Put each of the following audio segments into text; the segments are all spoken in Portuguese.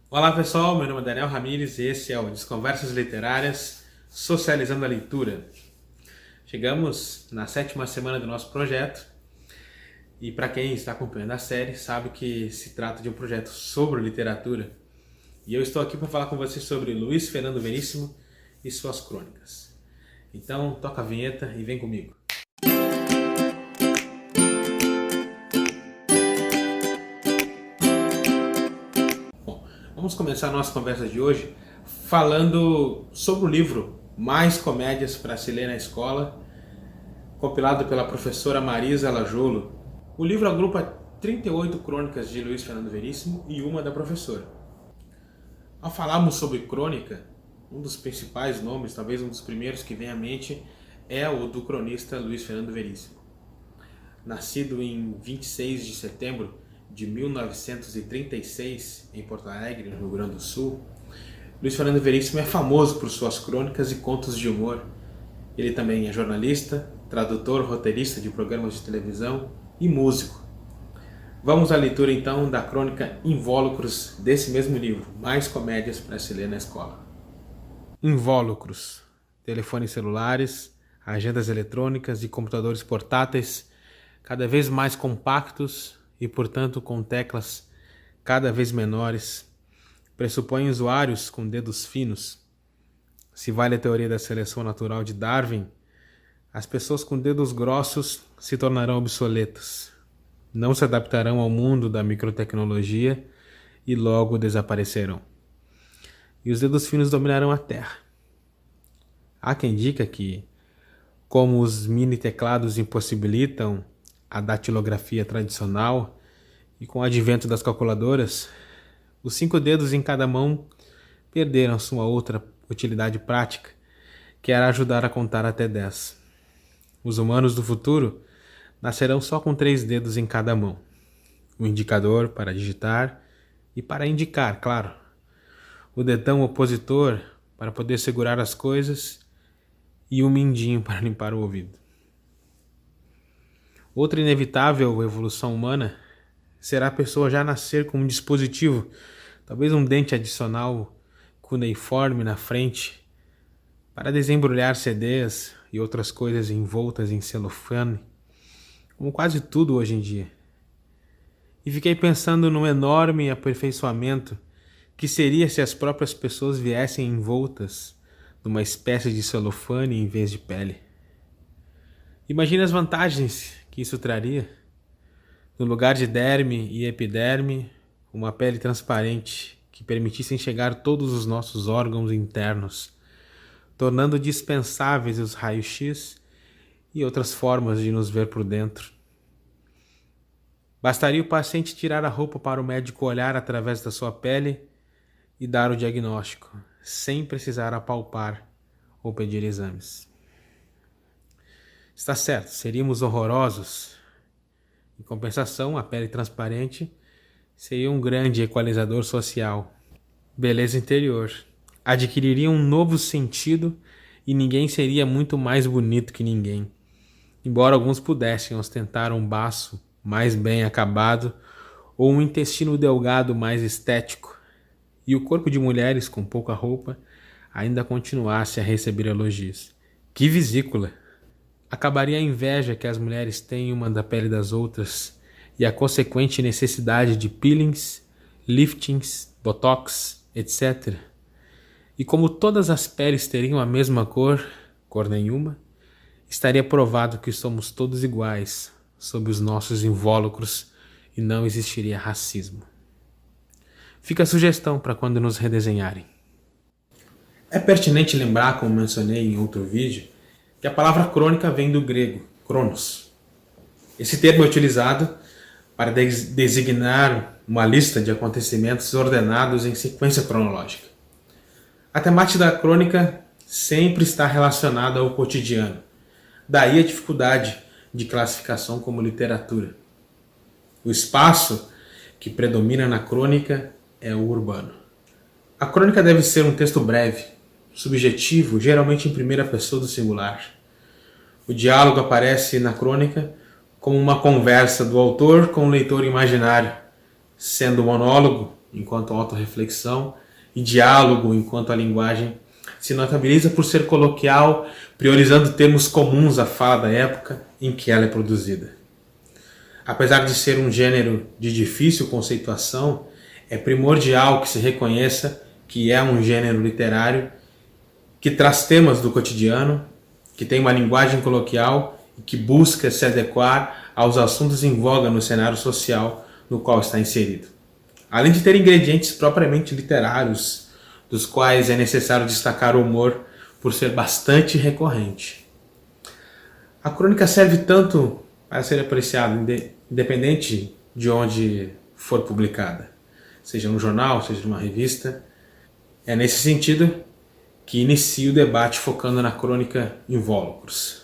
Olá pessoal, meu nome é Daniel Ramires e esse é o Desconversas Literárias Socializando a Leitura. Chegamos na 7ª semana do nosso projeto e para quem está acompanhando a série sabe que se trata de um projeto sobre literatura e eu estou aqui para falar com vocês sobre Luiz Fernando Veríssimo e suas crônicas. Então toca a vinheta e vem comigo. Vamos começar a nossa conversa de hoje falando sobre o livro Mais Comédias para se ler na escola, compilado pela professora Marisa Lajolo. O livro agrupa 38 crônicas de Luiz Fernando Veríssimo e uma da professora. Ao falarmos sobre crônica, um dos principais nomes, talvez um dos primeiros que vem à mente, é o do cronista Luiz Fernando Veríssimo. Nascido em 26 de setembro de 1936, em Porto Alegre, no Rio Grande do Sul, Luiz Fernando Veríssimo é famoso por suas crônicas e contos de humor. Ele também é jornalista, tradutor, roteirista de programas de televisão e músico. Vamos à leitura então da crônica Invólucros desse mesmo livro, Mais Comédias para se ler na escola. Invólucros: telefones celulares, agendas eletrônicas e computadores portáteis cada vez mais compactos e, portanto, com teclas cada vez menores, pressupõem usuários com dedos finos. Se vale a teoria da seleção natural de Darwin, as pessoas com dedos grossos se tornarão obsoletas, não se adaptarão ao mundo da microtecnologia e logo desaparecerão. E os dedos finos dominarão a Terra. Há quem diga que, como os mini teclados impossibilitam a datilografia tradicional e com o advento das calculadoras, os 5 dedos em cada mão perderam sua outra utilidade prática, que era ajudar a contar até 10. Os humanos do futuro nascerão só com 3 dedos em cada mão. O indicador para digitar e para indicar, claro. O dedão opositor para poder segurar as coisas e o mindinho para limpar o ouvido. Outra inevitável evolução humana será a pessoa já nascer com um dispositivo, talvez um dente adicional cuneiforme na frente, para desembrulhar CDs e outras coisas envoltas em celofane, como quase tudo hoje em dia. E fiquei pensando no enorme aperfeiçoamento que seria se as próprias pessoas viessem envoltas numa espécie de celofane em vez de pele. Imagine as vantagens que isso traria. No lugar de derme e epiderme, uma pele transparente que permitisse enxergar todos os nossos órgãos internos, tornando dispensáveis os raios-x e outras formas de nos ver por dentro. Bastaria o paciente tirar a roupa para o médico olhar através da sua pele e dar o diagnóstico, sem precisar apalpar ou pedir exames. Está certo, seríamos horrorosos. Em compensação, a pele transparente seria um grande equalizador social. Beleza interior. Adquiriria um novo sentido e ninguém seria muito mais bonito que ninguém. Embora alguns pudessem ostentar um baço mais bem acabado ou um intestino delgado mais estético, e o corpo de mulheres com pouca roupa ainda continuasse a receber elogios. Que vesícula! Acabaria a inveja que as mulheres têm uma da pele das outras e a consequente necessidade de peelings, liftings, botox, etc. E como todas as peles teriam a mesma cor nenhuma, estaria provado que somos todos iguais sob os nossos invólucros e não existiria racismo. Fica a sugestão para quando nos redesenharem. É pertinente lembrar, como mencionei em outro vídeo, que a palavra crônica vem do grego, cronos. Esse termo é utilizado para designar uma lista de acontecimentos ordenados em sequência cronológica. A temática da crônica sempre está relacionada ao cotidiano, daí a dificuldade de classificação como literatura. O espaço que predomina na crônica é o urbano. A crônica deve ser um texto breve, subjetivo, geralmente em primeira pessoa do singular. O diálogo aparece na crônica como uma conversa do autor com o leitor imaginário, sendo o monólogo, enquanto autorreflexão, e diálogo enquanto a linguagem se notabiliza por ser coloquial, priorizando termos comuns à fala da época em que ela é produzida. Apesar de ser um gênero de difícil conceituação, é primordial que se reconheça que é um gênero literário que traz temas do cotidiano, que tem uma linguagem coloquial e que busca se adequar aos assuntos em voga no cenário social no qual está inserido. Além de ter ingredientes propriamente literários, dos quais é necessário destacar o humor por ser bastante recorrente. A crônica serve tanto para ser apreciada, independente de onde for publicada, seja no jornal, seja numa revista. É nesse sentido que inicia o debate focando na crônica Invólucros.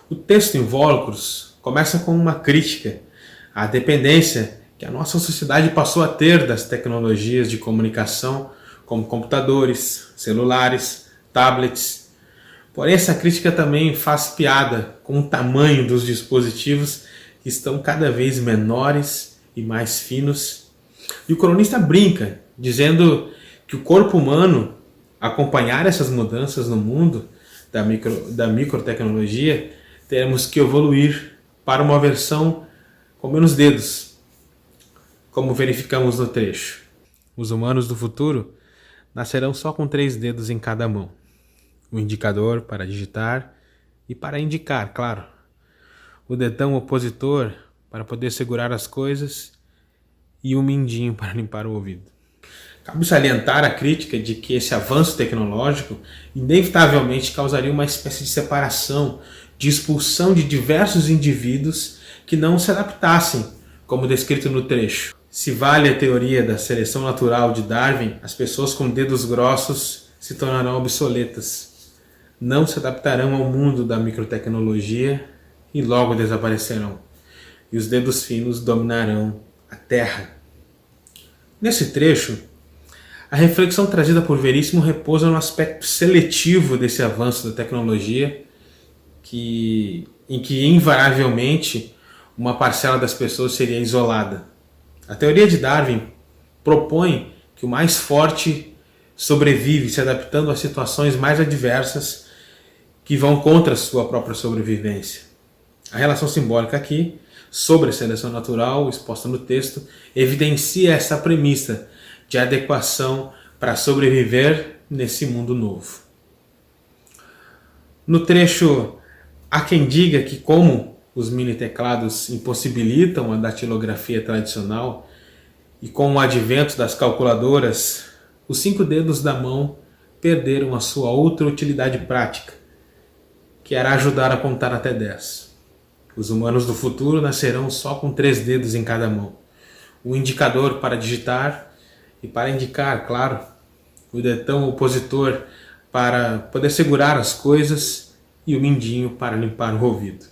O texto Invólucros começa com uma crítica à dependência que a nossa sociedade passou a ter das tecnologias de comunicação, como computadores, celulares, tablets. Porém, essa crítica também faz piada com o tamanho dos dispositivos que estão cada vez menores e mais finos. E o cronista brinca, dizendo que o corpo humano, acompanhar essas mudanças no mundo da microtecnologia, teremos que evoluir para uma versão com menos dedos, como verificamos no trecho. Os humanos do futuro nascerão só com 3 dedos em cada mão. O indicador para digitar e para indicar, claro. O dedão opositor para poder segurar as coisas e o mindinho para limpar o ouvido. Cabe salientar a crítica de que esse avanço tecnológico inevitavelmente causaria uma espécie de separação, de expulsão de diversos indivíduos que não se adaptassem, como descrito no trecho. Se vale a teoria da seleção natural de Darwin, as pessoas com dedos grossos se tornarão obsoletas, não se adaptarão ao mundo da microtecnologia e logo desaparecerão, e os dedos finos dominarão a Terra. Nesse trecho, a reflexão trazida por Veríssimo repousa no aspecto seletivo desse avanço da tecnologia, em que invariavelmente uma parcela das pessoas seria isolada. A teoria de Darwin propõe que o mais forte sobrevive se adaptando a situações mais adversas que vão contra a sua própria sobrevivência. A relação simbólica aqui, sobre a seleção natural, exposta no texto, evidencia essa premissa de adequação para sobreviver nesse mundo novo. No trecho, há quem diga que como os mini teclados impossibilitam a datilografia tradicional e com o advento das calculadoras, os 5 dedos da mão perderam a sua outra utilidade prática, que era ajudar a contar até 10. Os humanos do futuro nascerão só com 3 dedos em cada mão. O indicador para digitar e para indicar, claro, o dedão opositor para poder segurar as coisas e o mindinho para limpar o ouvido.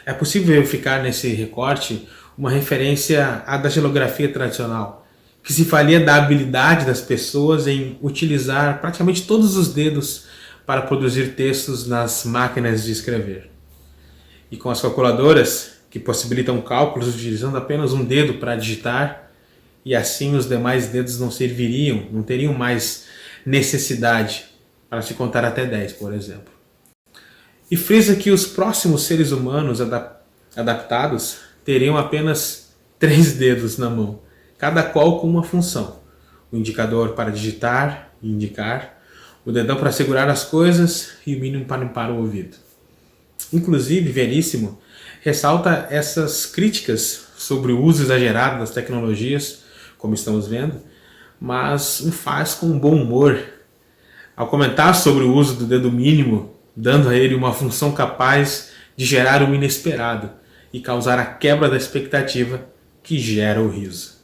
É possível verificar nesse recorte uma referência à datilografia tradicional, que se valia da habilidade das pessoas em utilizar praticamente todos os dedos para produzir textos nas máquinas de escrever. E com as calculadoras, que possibilitam cálculos utilizando apenas um dedo para digitar, e assim os demais dedos não teriam mais necessidade para se contar até 10, por exemplo. E frisa que os próximos seres humanos adaptados teriam apenas 3 dedos na mão, cada qual com uma função. O indicador para digitar e indicar, o dedão para segurar as coisas e o mínimo para limpar o ouvido. Inclusive, Veríssimo ressalta essas críticas sobre o uso exagerado das tecnologias, como estamos vendo, mas o faz com bom humor. Ao comentar sobre o uso do dedo mínimo, dando a ele uma função capaz de gerar o inesperado e causar a quebra da expectativa que gera o riso.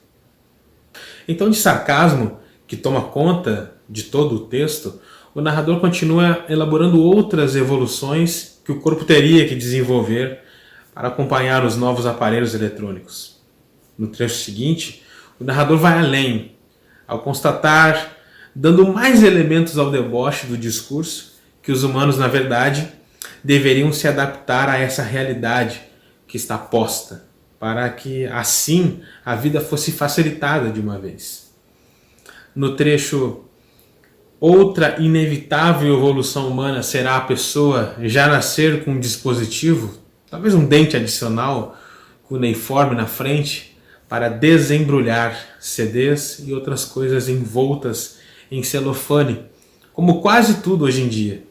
Então, de sarcasmo, que toma conta de todo o texto, o narrador continua elaborando outras evoluções que o corpo teria que desenvolver para acompanhar os novos aparelhos eletrônicos. No trecho seguinte, o narrador vai além, ao constatar, dando mais elementos ao deboche do discurso, que os humanos, na verdade, deveriam se adaptar a essa realidade que está posta para que assim a vida fosse facilitada de uma vez. No trecho, outra inevitável evolução humana será a pessoa já nascer com um dispositivo, talvez um dente adicional, cuneiforme na frente, para desembrulhar CDs e outras coisas envoltas em celofane, como quase tudo hoje em dia.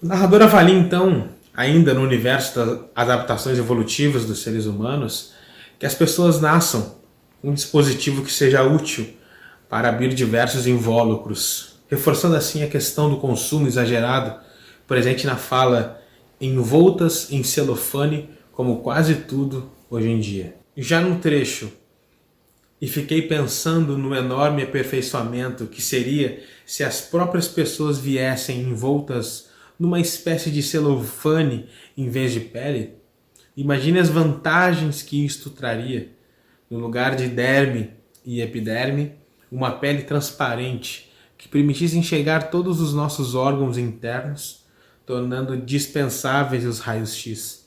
O narrador avalia então, ainda no universo das adaptações evolutivas dos seres humanos, que as pessoas nasçam com um dispositivo que seja útil para abrir diversos invólucros, reforçando assim a questão do consumo exagerado presente na fala envoltas em celofane, como quase tudo hoje em dia. Já no trecho, e fiquei pensando no enorme aperfeiçoamento que seria se as próprias pessoas viessem envoltas numa espécie de celofane em vez de pele, imagine as vantagens que isto traria. No lugar de derme e epiderme, uma pele transparente que permitisse enxergar todos os nossos órgãos internos, tornando dispensáveis os raios-x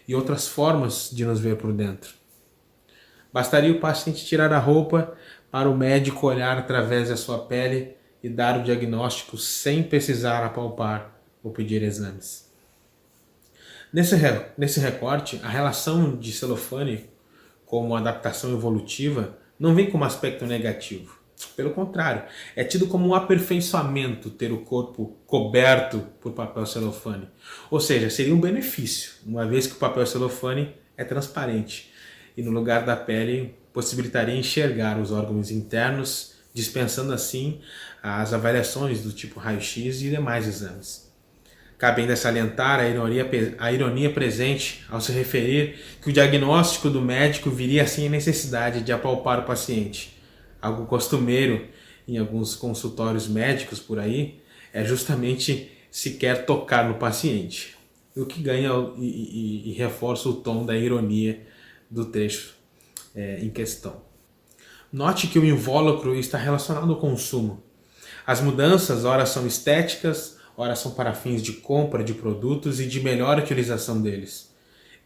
e outras formas de nos ver por dentro. Bastaria o paciente tirar a roupa para o médico olhar através da sua pele e dar o diagnóstico sem precisar apalpar ou pedir exames. Nesse recorte, a relação de celofane como adaptação evolutiva não vem como aspecto negativo. Pelo contrário, é tido como um aperfeiçoamento ter o corpo coberto por papel celofane. Ou seja, seria um benefício, uma vez que o papel celofane é transparente e no lugar da pele possibilitaria enxergar os órgãos internos, dispensando assim as avaliações do tipo raio-x e demais exames. Cabe ainda salientar a ironia presente ao se referir que o diagnóstico do médico viria assim a necessidade de apalpar o paciente. Algo costumeiro em alguns consultórios médicos por aí é justamente sequer tocar no paciente, o que ganha e reforça o tom da ironia do trecho em questão. Note que o invólucro está relacionado ao consumo. As mudanças, ora são estéticas, ora são para fins de compra de produtos e de melhor utilização deles.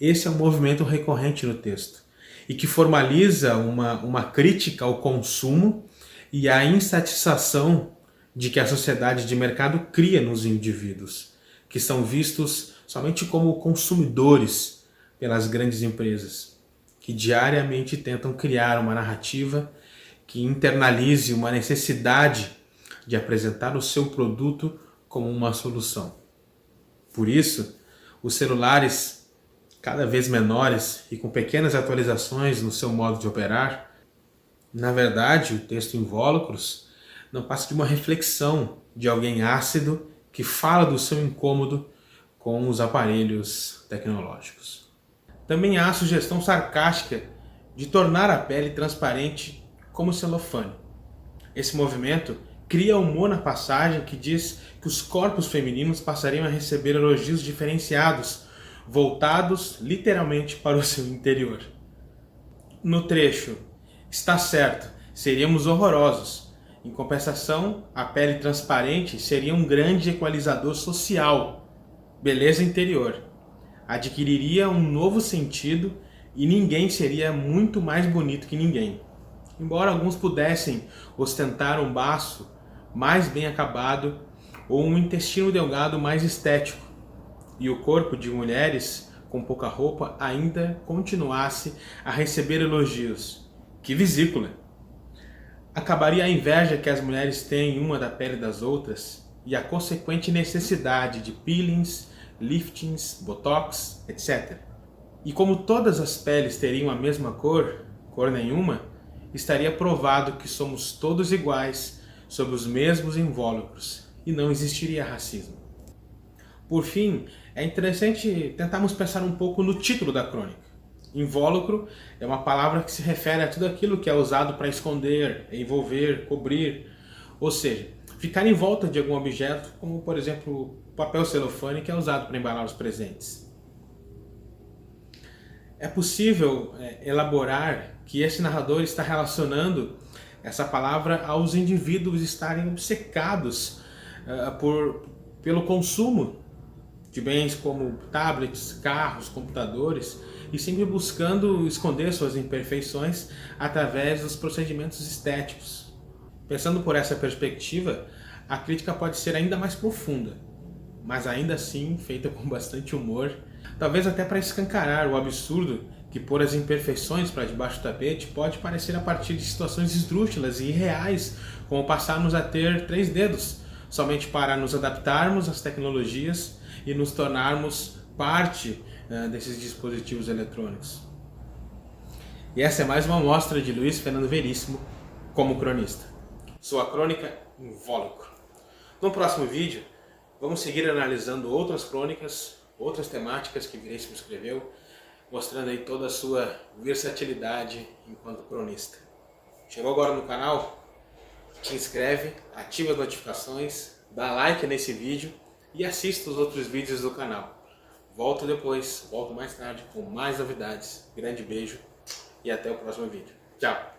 Esse é um movimento recorrente no texto e que formaliza uma crítica ao consumo e à insatisfação de que a sociedade de mercado cria nos indivíduos, que são vistos somente como consumidores pelas grandes empresas, que diariamente tentam criar uma narrativa que internalize uma necessidade de apresentar o seu produto como uma solução. Por isso, os celulares cada vez menores e com pequenas atualizações no seu modo de operar, na verdade, o texto invólucros não passa de uma reflexão de alguém ácido que fala do seu incômodo com os aparelhos tecnológicos. Também há a sugestão sarcástica de tornar a pele transparente como celofane. Esse movimento cria humor na passagem que diz que os corpos femininos passariam a receber elogios diferenciados, voltados literalmente para o seu interior. No trecho, está certo, seríamos horrorosos. Em compensação, a pele transparente seria um grande equalizador social. Beleza interior. Adquiriria um novo sentido e ninguém seria muito mais bonito que ninguém. Embora alguns pudessem ostentar um baço mais bem acabado ou um intestino delgado mais estético, e o corpo de mulheres com pouca roupa ainda continuasse a receber elogios. Que vesícula! Acabaria a inveja que as mulheres têm uma da pele das outras e a consequente necessidade de peelings, liftings, botox, etc. E como todas as peles teriam a mesma cor nenhuma, estaria provado que somos todos iguais sob os mesmos invólucros e não existiria racismo. Por fim, é interessante tentarmos pensar um pouco no título da crônica. Invólucro é uma palavra que se refere a tudo aquilo que é usado para esconder, envolver, cobrir, ou seja, ficar em volta de algum objeto, como por exemplo o papel celofane que é usado para embalar os presentes. É possível elaborar que esse narrador está relacionando essa palavra aos indivíduos estarem obcecados pelo consumo de bens como tablets, carros, computadores, e sempre buscando esconder suas imperfeições através dos procedimentos estéticos. Pensando por essa perspectiva, a crítica pode ser ainda mais profunda, mas ainda assim feita com bastante humor, talvez até para escancarar o absurdo que pôr as imperfeições para debaixo do tapete pode parecer a partir de situações esdrúxulas e irreais, como passarmos a ter 3 dedos, somente para nos adaptarmos às tecnologias e nos tornarmos parte desses dispositivos eletrônicos. E essa é mais uma amostra de Luiz Fernando Veríssimo como cronista. Sua crônica Invólucro. No próximo vídeo, vamos seguir analisando outras crônicas, outras temáticas que Veríssimo escreveu, mostrando aí toda a sua versatilidade enquanto cronista. Chegou agora no canal? Te inscreve, ativa as notificações, dá like nesse vídeo e assista os outros vídeos do canal. Volto depois, volto mais tarde com mais novidades. Grande beijo e até o próximo vídeo. Tchau!